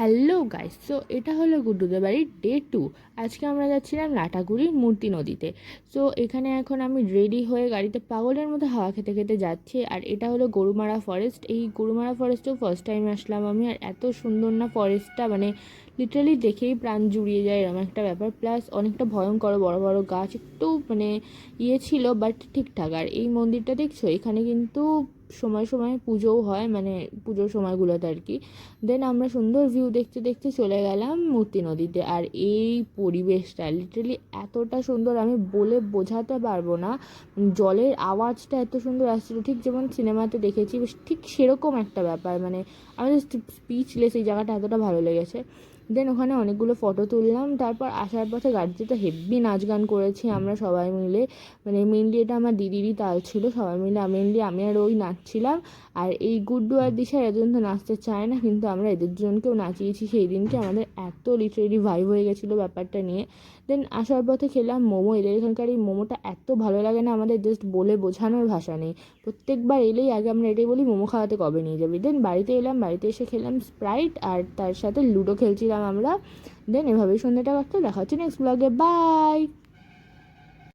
Hello guys, so এটা হলো গুড্ডুদের বাড়ির ডে 2। আজকে আমরা যাচ্ছিলাম লাটাগুড়ির মূর্তি নদীতে। সো এখানে এখন আমি রেডি হয়ে গাড়িতে পাগলের মতো হাওয়া খেতে খেতে যাচ্ছি। আর এটা হলো গরুমারা ফরেস্ট। এই গরুমারা ফরেস্টেও ফার্স্ট টাইম আসলাম আমি। আর এত সুন্দর না ফরেস্টটা, মানে লিটারালি দেখেই প্রাণ জুড়িয়ে যায় এরকম একটা ব্যাপার। প্লাস অনেকটা ভয়ঙ্কর, বড় বড় গাছ, একটু মানে ছিল, বাট ঠিকঠাক। আর এই মন্দিরটা দেখছো, এখানে কিন্তু সময় সময় পুজোও হয়, মানে পুজোর সময়গুলোতে আর কি। দেন আমরা সুন্দর ভিউ দেখতে দেখতে চলে গেলাম মূর্তি নদীতে। আর এই পরিবেশটা লিটারালি এতটা সুন্দর, আমি বলে বোঝাতে পারবো না। জলের আওয়াজটা এত সুন্দর আসছিল, ঠিক যেমন সিনেমাতে দেখেছি, ঠিক সেরকম একটা ব্যাপার। মানে আমি জাস্ট স্পিচলেস, এই জায়গাটা এতটা ভালো লেগেছে। দেন ওখানে অনেকগুলো ফটো তুললাম। তারপর আসার পথে গাড়িতে তো হেভি নাচ গান করেছি আমরা সবাই মিলে। মানে মেনলি এটা আমার দিদিরই তাল ছিল, সবাই মিলে আমি আর ওই নাচছিলাম। আর এই গুড্ডু আর দিশা এজন তো নাচতে চায় না, কিন্তু আমরা এদের দুজনকেও নাচিয়েছি সেই দিনকে। আমাদের এত লিটারেলি ভাইব হয়ে গেছিলো ব্যাপারটা নিয়ে। দেন আসার পথে খেলাম মোমো। এদের এখানকার এই মোমোটা এত ভালো লাগে না আমাদের, জাস্ট বলে বোঝানোর ভাষা নেই। প্রত্যেকবার এলেই আগে আমরা এটাই বলি, মোমো খাওয়াতে কবে নিয়ে যাবি। দেন বাড়িতে এলাম, বাড়িতে এসে খেলাম স্প্রাইট, আর তার সাথে লুডো খেলছিলাম আমরা। দেন এভাবেই সন্ধ্যাটা কাটতে। দেখা হচ্ছে নেক্সট ব্লগে, বাই।